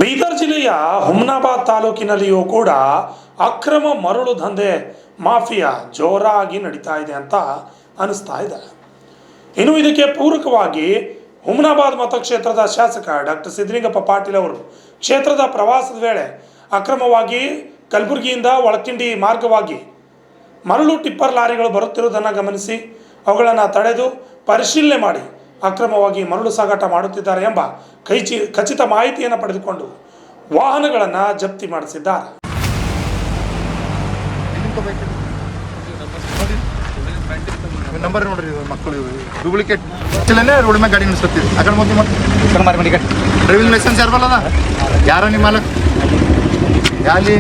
ಬೀದರ್ ಜಿಲ್ಲೆಯ ಹುಮ್ನಾಬಾದ್ ತಾಲೂಕಿನಲ್ಲಿಯೂ ಕೂಡ ಅಕ್ರಮ ಮರಳು ದಂಧೆ ಮಾಫಿಯಾ ಜೋರಾಗಿ ನಡೀತಾ ಇದೆ ಅಂತ ಅನಿಸ್ತಾ ಇದೆ. ಇನ್ನು ಇದಕ್ಕೆ ಪೂರಕವಾಗಿ ಹುಮ್ನಾಬಾದ್ ಮತಕ್ಷೇತ್ರದ ಶಾಸಕ ಡಾಕ್ಟರ್ ಸಿದ್ದಲಿಂಗಪ್ಪ ಪಾಟೀಲ್ ಅವರು ಕ್ಷೇತ್ರದ ಪ್ರವಾಸದ ವೇಳೆ ಅಕ್ರಮವಾಗಿ ಕಲಬುರಗಿಯಿಂದ ಒಳಕಿಂಡಿ ಮಾರ್ಗವಾಗಿ ಮರಳು ಟಿಪ್ಪರ್ ಲಾರಿಗಳು ಬರುತ್ತಿರುವುದನ್ನು ಗಮನಿಸಿ ಅವುಗಳನ್ನು ತಡೆದು ಪರಿಶೀಲನೆ ಮಾಡಿ ಅಕ್ರಮವಾಗಿ ಮರಳು ಸಾಗಾಟ ಮಾಡುತ್ತಿದ್ದಾರೆ ಎಂಬ ಖಚಿತ ಮಾಹಿತಿಯನ್ನು ಪಡೆದುಕೊಂಡು ವಾಹನಗಳನ್ನು ಜಪ್ತಿ ಮಾಡಿಸಿದ್ದಾರೆ. ನಂಬರ್ ನೋಡ್ರಿ ಮಕ್ಕಳು ಡೂಪ್ಲಿಕೇಟ್ ರೋಡ್ ಮ್ಯಾಗ ಗಾಡಿ ನಿಲ್ಸತ್ತೀವಿ ಆ ಕಡೆ ಮೊದಲು ಮಾಡಿ ಡ್ರೈವಿಂಗ್ ಲೈಸೆನ್ಸ್ ಯಾರು ಬಲ್ಲದ ಯಾರ ನಿಮ್ಮ ಮಾಲಕ್ ಯಾಲಿ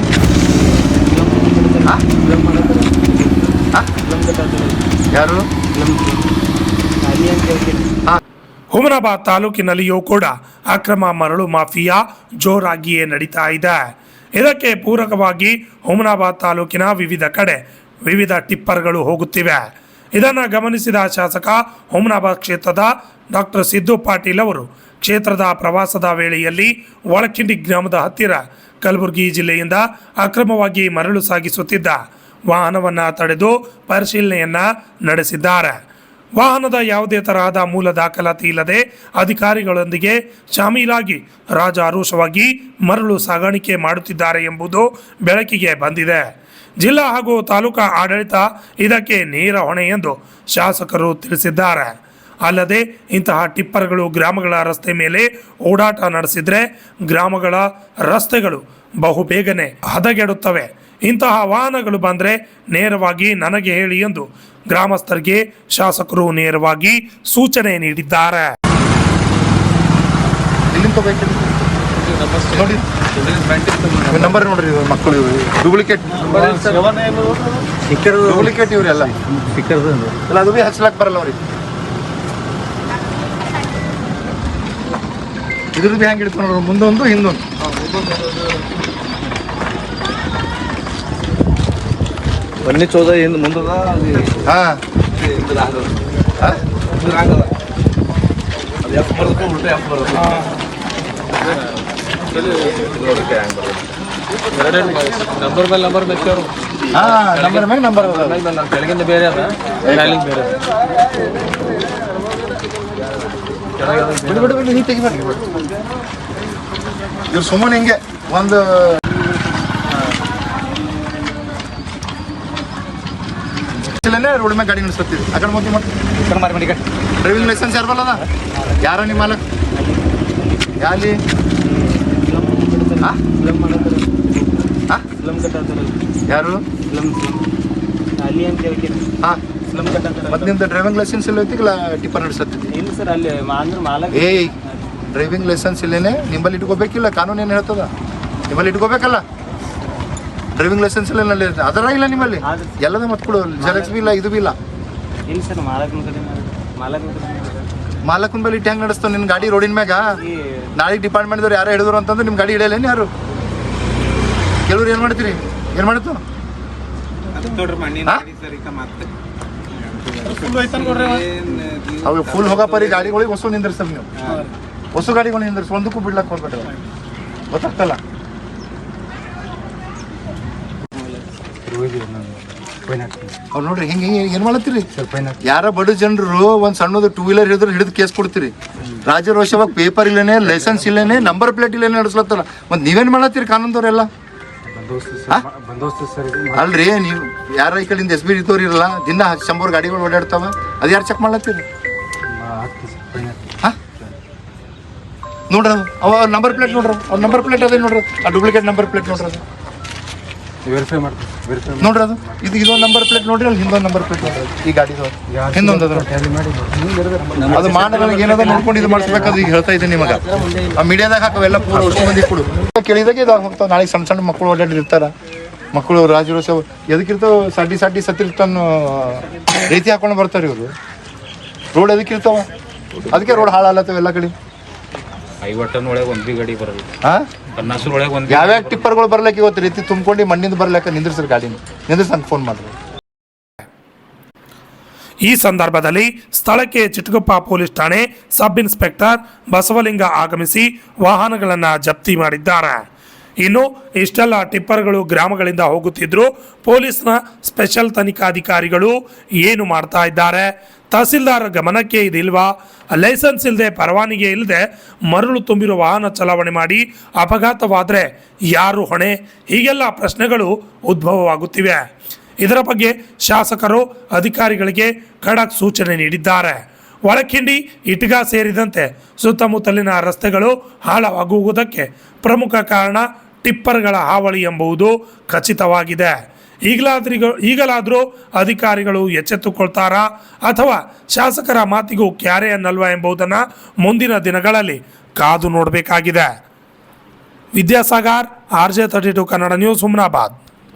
ಯಾರು ಹುಮನಾಬಾದ್ ತಾಲೂಕಿನಲ್ಲಿಯೂ ಕೂಡ ಅಕ್ರಮ ಮರಳು ಮಾಫಿಯಾ ಜೋರಾಗಿಯೇ ನಡೀತಾ ಇದೆ. ಇದಕ್ಕೆ ಪೂರಕವಾಗಿ ಹುಮನಾಬಾದ್ ತಾಲೂಕಿನ ವಿವಿಧ ಕಡೆ ವಿವಿಧ ಟಿಪ್ಪರ್ಗಳು ಹೋಗುತ್ತಿವೆ. ಇದನ್ನು ಗಮನಿಸಿದ ಶಾಸಕ ಹುಮನಾಬಾದ್ ಕ್ಷೇತ್ರದ ಡಾಕ್ಟರ್ ಸಿದ್ದು ಪಾಟೀಲ್ ಅವರು ಕ್ಷೇತ್ರದ ಪ್ರವಾಸದ ವೇಳೆಯಲ್ಲಿ ಒಳಕಿಂಡಿ ಗ್ರಾಮದ ಹತ್ತಿರ ಕಲಬುರಗಿ ಜಿಲ್ಲೆಯಿಂದ ಅಕ್ರಮವಾಗಿ ಮರಳು ಸಾಗಿಸುತ್ತಿದ್ದ ವಾಹನವನ್ನು ತಡೆದು ಪರಿಶೀಲನೆಯನ್ನು ನಡೆಸಿದ್ದಾರೆ. ವಾಹನದ ಯಾವುದೇ ತರಹದ ಮೂಲ ದಾಖಲಾತಿ ಇಲ್ಲದೆ ಅಧಿಕಾರಿಗಳೊಂದಿಗೆ ಶಾಮೀಲಾಗಿ ರಾಜಾರೋಷವಾಗಿ ಮರಳು ಸಾಗಾಣಿಕೆ ಮಾಡುತ್ತಿದ್ದಾರೆ ಎಂಬುದು ಬೆಳಕಿಗೆ ಬಂದಿದೆ. ಜಿಲ್ಲಾ ಹಾಗೂ ತಾಲೂಕಾ ಆಡಳಿತ ಇದಕ್ಕೆ ನೇರ ಹೊಣೆ ಎಂದು ಶಾಸಕರು ತಿಳಿಸಿದ್ದಾರೆ. ಅಲ್ಲದೆ ಇಂತಹ ಟಿಪ್ಪರ್ಗಳು ಗ್ರಾಮಗಳ ರಸ್ತೆ ಮೇಲೆ ಓಡಾಟ ನಡೆಸಿದರೆ ಗ್ರಾಮಗಳ ರಸ್ತೆಗಳು ಬಹುಬೇಗನೆ ಹದಗೆಡುತ್ತವೆ. ಇಂತಹ ವಾಹನಗಳು ಬಂದರೆ ನೇರವಾಗಿ ನನಗೆ ಹೇಳಿ ಎಂದು ಗ್ರಾಮಸ್ಥರಿಗೆ ಶಾಸಕರು ನೇರವಾಗಿ ಸೂಚನೆ ನೀಡಿದ್ದಾರೆ. ನಂಬರ್ ನೋಡ್ರಿ ಮಕ್ಕಳು ಡೂಪ್ಲಿಕೇಟ್ ಇವರೆಲ್ಲ ಅದು ಭೀ ಹಚ್ಲಾಕ್ ಬರಲ್ಲ ಅವ್ರಿಗೆ. ಇದ್ರ ಭೀ ಹೆಂಗೆ ಇಡ್ತಾರೆ ನೋಡ್ರಿ, ಮುಂದೊಂದು ಹಿಂದೊಂದು. ಬನ್ನಿ ಚೌದ ಹಿಂದೆ ಮುಂದದ ಹಾಂ ನಂಬರ್ ಮೇಲೆ ನಂಬರ್ ಬೇಕು. ನಂಬರ್ ಮ್ಯಾಗ ನಂಬರ್ ಕೆಳಗಿಂದ ಬೇರೆ ಅದ ಮೇಲಿಂದ ಬೇರೆ ಬಿಡು ನೀ ತೆಗಿಬೇಡಿ. ಇವ್ರು ಸುಮ್ಮನೆ ಹಿಂಗೆ ಒಂದು ರೋಡ್ ಮ್ಯಾಗ ಗಾಡಿ ನಿಲ್ಸತ್ತೀವಿ ಆ ಕಡೆ ಮೊದಲು ಮಾಡಿ ಡ್ರೈವಿಂಗ್ ಲೈಸೆನ್ಸ್ ಯಾರು ಬಲ್ಲದ ಯಾರ ನಿಮ್ಮ ಮಾಲಕ್ ಯಾಲಿ ಯಾರು ಮತ್ತೆ ನಿಮ್ದು ಡ್ರೈವಿಂಗ್ ಲೈಸೆನ್ಸ್ ಇಲ್ಲ ಐತಿಲ್ಲ ಟಿಪ್ಪರ್ ನಡೆಸತ್ತೀವಿ. ಏಯ್ ಡ್ರೈವಿಂಗ್ ಲೈಸೆನ್ಸ್ ಇಲ್ಲೇನೆ ನಿಂಬಲ್ಲಿ ಇಟ್ಕೋಬೇಕಿಲ್ಲ, ಕಾನೂನು ಏನು ಹೇಳ್ತದ ನಿಮ್ಮಲ್ಲಿ ಇಟ್ಕೋಬೇಕಲ್ಲ. ಡ್ರೈವಿಂಗ್ ಲೈಸೆನ್ಸ್ ಇಲ್ಲ ಅದರ ಇಲ್ಲ ನಿಮ್ಮಲ್ಲಿ ಎಲ್ಲದ ಮತ್ ಕೊಡು, ಜೆರಾಕ್ಸ್ ಬಿ ಇಲ್ಲ, ಇದು ಬಿ ಇಲ್ಲ. ಮಾಲಕನ ಬಲ್ಲಿ ಇಟ್ಟು ಹೆಂಗೆ ನಡೆಸ್ತಾವ ನಿನ್ನ ಗಾಡಿ ರೋಡಿನ ಮ್ಯಾಗ? ನಾಳೆಗೆ ಡಿಪಾರ್ಟ್ಮೆಂಟ್ದವ್ರು ಯಾರು ಹಿಡಿದ್ರು ಅಂತಂದ್ರೆ ನಿಮ್ಮ ಗಾಡಿ ಹಿಡಿಯಲ್ಲೇನು ಯಾರು? ಕೆಲವ್ರು ಏನು ಮಾಡ್ತೀರಿ, ಏನು ಮಾಡಿತ್ತು ಅವಾಗ ಫುಲ್ ಹೋಗೋ ಪರಿ ಗಾಡಿಗಳಿಗೆ ಹೊಸ ನಿಂದಿರ್ಸ್ತಾರೆ ನೀವು. ಹೊಸ ಗಾಡಿಗಳು ನಿಂದಿರ್ಸಿ ಒಂದಕ್ಕೂ ಬಿಡ್ಲಕ್ಕೆ ಹೋಗ್ಬೇಡ್ರಿ, ಗೊತ್ತಾಗ್ತಲ್ಲ. ಅವ್ರು ನೋಡ್ರಿ ಹಿಂಗೆ ಏನು ಮಾಡತ್ತೀರಿ? ಯಾರ ಬಡ ಜನರು ಒಂದು ಸಣ್ಣದು ಟೂ ವೀಲರ್ ಹಿಡಿದ್ರೆ ಹಿಡಿದು ಕೇಸ್ ಕೊಡ್ತೀರಿ. ರಾಜರೋಷವಾಗಿ ಪೇಪರ್ ಇಲ್ಲೇನೆ, ಲೈಸೆನ್ಸ್ ಇಲ್ಲೇನೆ, ನಂಬರ್ ಪ್ಲೇಟ್ ಇಲ್ಲೇನೆ ನಡೆಸ್ಲತ್ತಲ್ಲ. ಮತ್ತು ನೀವೇನು ಮಾಡತ್ತೀರಿ ಕಾನೂನದವ್ರೆಲ್ಲ? ಅಲ್ರಿ ನೀವು ಯಾರ ಈ ಕಡೆಯಿಂದ ಎಸ್ ಬಿ ಇದ್ದವ್ರು ಇರಲ್ಲ, ದಿನ 100 ಗಾಡಿಗಳು ಓಡಾಡ್ತಾವ, ಅದು ಯಾರು ಚೆಕ್ ಮಾಡ್ಲತ್ತೀರಿ? ಹಾಂ ನೋಡ್ರಿ ಅವ ನಂಬರ್ ಪ್ಲೇಟ್ ನೋಡ್ರಿ, ಅವ್ರ ನಂಬರ್ ಪ್ಲೇಟ್ ಅದೇ ನೋಡ್ರಿ, ಆ ಡೂಪ್ಲಿಕೇಟ್ ನಂಬರ್ ಪ್ಲೇಟ್ ನೋಡ್ರಿ, ಅದು ವೆರಿಫೈ ಮಾಡ್ತೀವಿ ನೋಡ್ರಿ. ಅದು ಇದೊಂದು ನಂಬರ್ ಪ್ಲೇಟ್ ನೋಡ್ರಿ, ಅಲ್ಲಿ ಹಿಂದೊಂದು ನಂಬರ್ ಪ್ಲೇಟ್ ನೋಡ್ರಿ, ಈ ಗಾಡಿದು ಹಿಂದೊಂದು ಅದು ಮಾಡಿ ಏನದ ನೋಡ್ಕೊಂಡು ಇದು ಮಾಡಿಸ್ಬೇಕಾದ್ರೆ ಈಗ ಹೇಳ್ತಾ ಇದ್ದೀನಿ ನಿಮಗೆ. ಆ ಮೀಡಿಯಾದಾಗ ಹಾಕವೆಲ್ಲ ಪೂರ ವರ್ಷ ಮಂದಿ ಕೊಡು ಕೇಳಿದಾಗೆ ಇದು ಹೋಗ್ತಾವೆ. ನಾಳೆಗೆ ಸಣ್ಣ ಸಣ್ಣ ಮಕ್ಕಳು ಓಡಾಡಿರ್ತಾರ, ಮಕ್ಕಳು ರಾಜರೋಷ ಎದಕ್ಕಿರ್ತಾವ, ಸಾಟಿ ಸತ್ತಿರ್ತಾನ ರೀತಿ ಹಾಕೊಂಡು ಬರ್ತಾರೆ ಇವರು. ರೋಡ್ ಎದಕ್ಕಿರ್ತಾವ, ಅದಕ್ಕೆ ರೋಡ್ ಹಾಳಾಲತ್ತವ ಎಲ್ಲ ಕಡೆ. 50 ಒಳಗೆ ಒಂದು ಗಾಡಿ ಬರಲ್ಲ. ಹಾಂ 50 ಒಳಗೆ ಒಂದು ಯಾವ್ಯಾವ ಟಿಪ್ಪರ್ಗಳು ಬರ್ಲಿಕ್ಕೆ ಇವತ್ತು ರೀತಿ ತುಂಬ್ಕೊಂಡು ಮಣ್ಣಿಂದ ಬರ್ಲಿಕ್ಕೆ ನಿಂದ್ರಿಸ್ರಿ ಗಾಡಿನ ನಿಂದ್ರಿಸಿ ನಂಗೆ ಫೋನ್ ಮಾಡ್ರಿ. ಈ ಸಂದರ್ಭದಲ್ಲಿ ಸ್ಥಳಕ್ಕೆ ಚಿಟಗುಪ್ಪ ಪೊಲೀಸ್ ಠಾಣೆ ಸಬ್ ಇನ್ಸ್ಪೆಕ್ಟರ್ ಬಸವಲಿಂಗ ಆಗಮಿಸಿ ವಾಹನಗಳನ್ನು ಜಪ್ತಿ ಮಾಡಿದ್ದಾರೆ. ಇನ್ನು ಇಷ್ಟೆಲ್ಲ ಟಿಪ್ಪರ್ಗಳು ಗ್ರಾಮಗಳಿಂದ ಹೋಗುತ್ತಿದ್ರು ಪೊಲೀಸ್ನ ಸ್ಪೆಷಲ್ ತನಿಖಾಧಿಕಾರಿಗಳು ಏನು ಮಾಡ್ತಾ ಇದ್ದಾರೆ? ತಹಸೀಲ್ದಾರ್ ಗಮನಕ್ಕೆ ಇದಿಲ್ವಾ? ಲೈಸೆನ್ಸ್ ಇಲ್ಲದೆ ಪರವಾನಗಿ ಇಲ್ಲದೆ ಮರಳು ತುಂಬಿರುವ ವಾಹನ ಚಲಾವಣೆ ಮಾಡಿ ಅಪಘಾತವಾದರೆ ಯಾರು ಹೊಣೆ? ಹೀಗೆಲ್ಲ ಪ್ರಶ್ನೆಗಳು ಉದ್ಭವವಾಗುತ್ತಿವೆ. ಇದರ ಬಗ್ಗೆ ಶಾಸಕರು ಅಧಿಕಾರಿಗಳಿಗೆ ಖಡಕ್ ಸೂಚನೆ ನೀಡಿದ್ದಾರೆ. ಒಳಕಿಂಡಿ, ಇಟ್ಗ ಸೇರಿದಂತೆ ಸುತ್ತಮುತ್ತಲಿನ ರಸ್ತೆಗಳು ಹಾಳಾಗುವುದಕ್ಕೆ ಪ್ರಮುಖ ಕಾರಣ ಟಿಪ್ಪರ್ಗಳ ಹಾವಳಿ ಎಂಬುದು ಖಚಿತವಾಗಿದೆ. ಈಗಲಾದರೂ ಅಧಿಕಾರಿಗಳು ಎಚ್ಚೆತ್ತುಕೊಳ್ತಾರಾ ಅಥವಾ ಶಾಸಕರ ಮಾತಿಗೂ ಕ್ಯಾರೆ ಅನ್ನಲ್ವಾ ಎಂಬುದನ್ನು ಮುಂದಿನ ದಿನಗಳಲ್ಲಿ ಕಾದು ನೋಡಬೇಕಾಗಿದೆ. Vidyasagar, RJ32 Kannada news, Humnabad.